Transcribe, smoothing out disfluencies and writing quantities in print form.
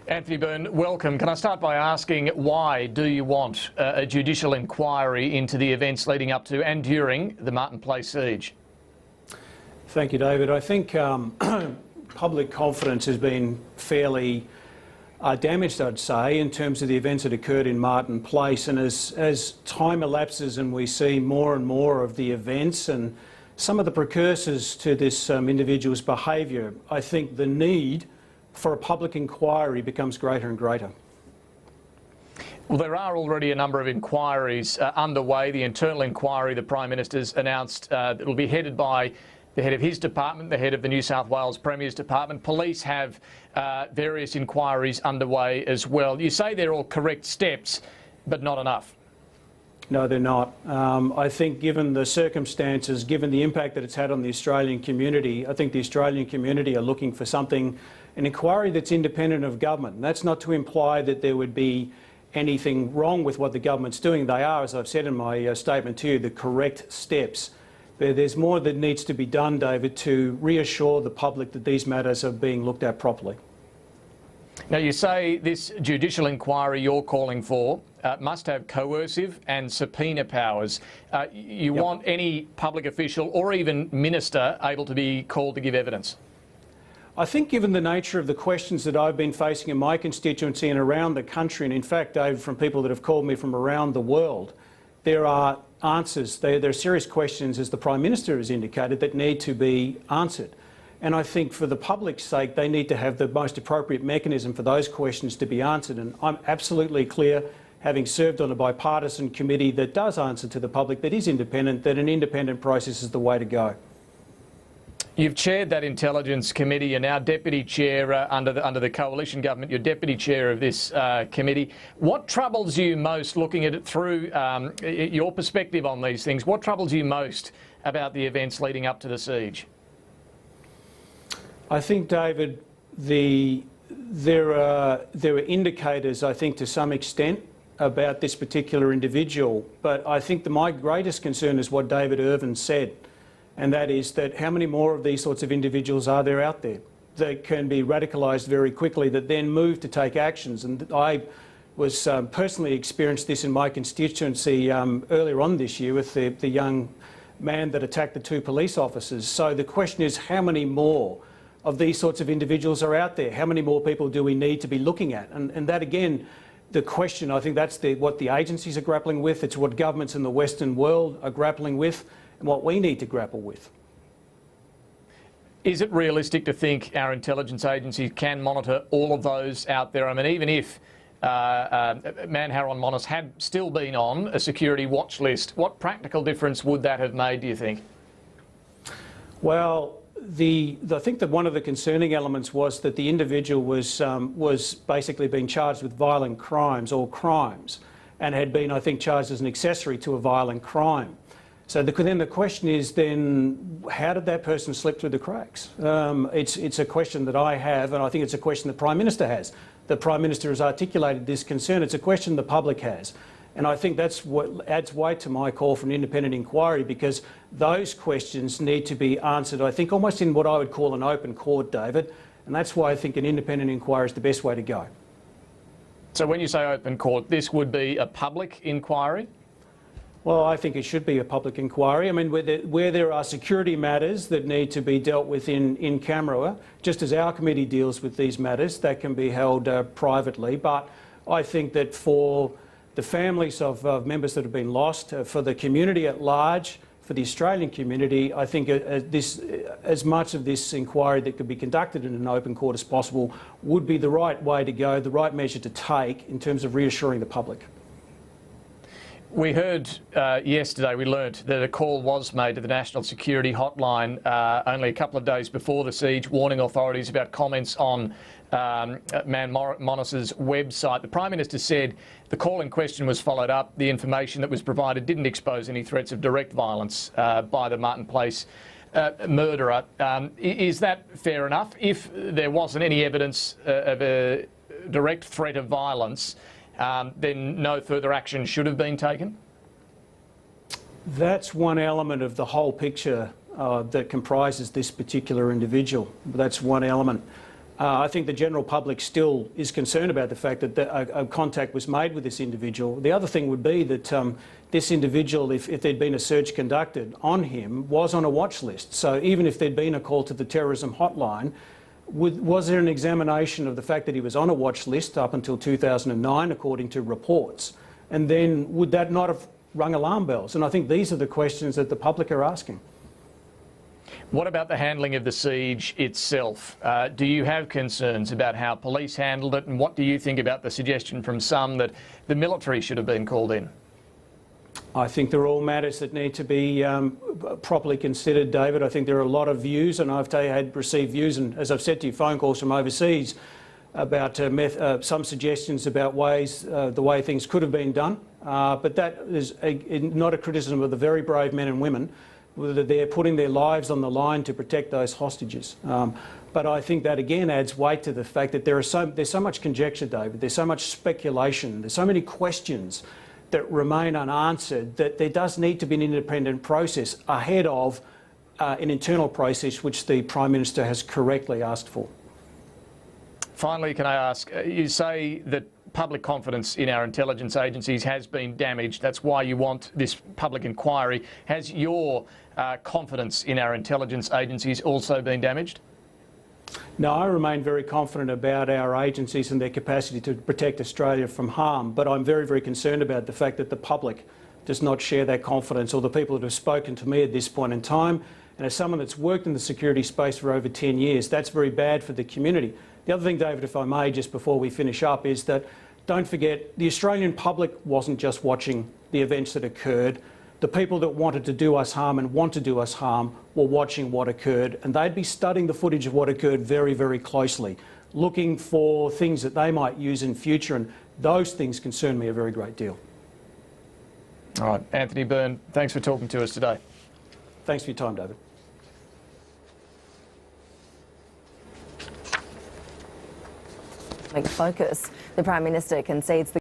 Anthony Byrne, welcome. Can I start by asking, why do you want a judicial inquiry into the events leading up to and during the Martin Place siege? Thank you, David. I think public confidence has been fairly damaged, I'd say, in terms of the events that occurred in Martin Place. And as time elapses and we see more and more of the events and some of the precursors to this individual's behaviour, I think the need for a public inquiry becomes greater and greater. Well, there are already a number of inquiries underway. The internal inquiry the Prime Minister's announced that will be headed by the head of his department, the head of the New South Wales Premier's department. Police have various inquiries underway as well. You say they're all correct steps, but not enough. No, they're not. I think given the circumstances, given the impact that it's had on the Australian community, I think the Australian community are looking for something, an inquiry that's independent of government. And that's not to imply that there would be anything wrong with what the government's doing. They are, as I've said in my statement to you, the correct steps. But there's more that needs to be done, David, to reassure the public that these matters are being looked at properly. Now, you say this judicial inquiry you're calling for must have coercive and subpoena powers. You want any public official or even minister able to be called to give evidence? I think given the nature of the questions that I've been facing in my constituency and around the country, and in fact, David, from people that have called me from around the world, there are answers. There are serious questions, as the Prime Minister has indicated, that need to be answered. And I think for the public's sake, they need to have the most appropriate mechanism for those questions to be answered. And I'm absolutely clear, having served on a bipartisan committee that does answer to the public, that is independent, that an independent process is the way to go. You've chaired that Intelligence Committee. You're now Deputy Chair under the Coalition Government. You're Deputy Chair of this committee. What troubles you most, looking at it through your perspective on these things, what troubles you most about the events leading up to the siege? I think, David, there are indicators, I think, to some extent about this particular individual. But I think my greatest concern is what David Irvin said, and that is that how many more of these sorts of individuals are there out there that can be radicalised very quickly, that then move to take actions. And I was personally experienced this in my constituency earlier on this year with the young man that attacked the two police officers. So the question is, how many more of these sorts of individuals are out there? How many more people do we need to be looking at? And that, again, the question, I think that's what the agencies are grappling with. It's what governments in the Western world are grappling with and what we need to grapple with. Is it realistic to think our intelligence agencies can monitor all of those out there? I mean, even if Manharon Monis had still been on a security watch list, what practical difference would that have made, do you think? Well, I think that one of the concerning elements was that the individual was basically being charged with violent crimes or crimes, and had been, I think, charged as an accessory to a violent crime. So then the question is, then how did that person slip through the cracks? It's a question that I have, and I think it's a question the Prime Minister has. The Prime Minister has articulated this concern. It's a question the public has. And I think that's what adds weight to my call for an independent inquiry, because those questions need to be answered, I think, almost in what I would call an open court, David. And that's why I think an independent inquiry is the best way to go. So when you say open court, this would be a public inquiry? Well, I think it should be a public inquiry. I mean, where there are security matters that need to be dealt with in camera, just as our committee deals with these matters, that can be held privately. But I think that for the families of members that have been lost, for the community at large, for the Australian community, I think as much of this inquiry that could be conducted in an open court as possible would be the right way to go, the right measure to take in terms of reassuring the public. We heard yesterday, we learnt that a call was made to the National Security Hotline only a couple of days before the siege, warning authorities about comments on Monis's website. The Prime Minister said the call in question was followed up. The information that was provided didn't expose any threats of direct violence by the Martin Place murderer. Is that fair enough? If there wasn't any evidence of a direct threat of violence, then no further action should have been taken? That's one element of the whole picture that comprises this particular individual. That's one element. I think the general public still is concerned about the fact that a contact was made with this individual. The other thing would be that this individual, if there'd been a search conducted on him, was on a watch list. So even if there'd been a call to the terrorism hotline, was there an examination of the fact that he was on a watch list up until 2009, according to reports? And then would that not have rung alarm bells? And I think these are the questions that the public are asking. What about the handling of the siege itself? Do you have concerns about how police handled it, and what do you think about the suggestion from some that the military should have been called in? I think they're all matters that need to be properly considered, David. I think there are a lot of views, and I've had received views, and as I've said to you, phone calls from overseas about some suggestions about ways, the way things could have been done. But that is not a criticism of the very brave men and women. They're putting their lives on the line to protect those hostages. But I think that again adds weight to the fact that there's so much conjecture, David. There's so much speculation. There's so many questions that remain unanswered that there does need to be an independent process ahead of an internal process which the Prime Minister has correctly asked for. Finally, can I ask, you say that public confidence in our intelligence agencies has been damaged. That's why you want this public inquiry. Has your confidence in our intelligence agencies also been damaged? No, I remain very confident about our agencies and their capacity to protect Australia from harm, but I'm very, very concerned about the fact that the public does not share that confidence, or the people that have spoken to me at this point in time. And as someone that's worked in the security space for over 10 years, that's very bad for the community. The other thing, David, if I may, just before we finish up, is that don't forget the Australian public wasn't just watching the events that occurred. The people that wanted to do us harm and want to do us harm were watching what occurred, and they'd be studying the footage of what occurred very, very closely, looking for things that they might use in future, and those things concern me a very great deal. All right, Anthony Byrne, thanks for talking to us today. Thanks for your time, David. Focus. The Prime Minister concedes the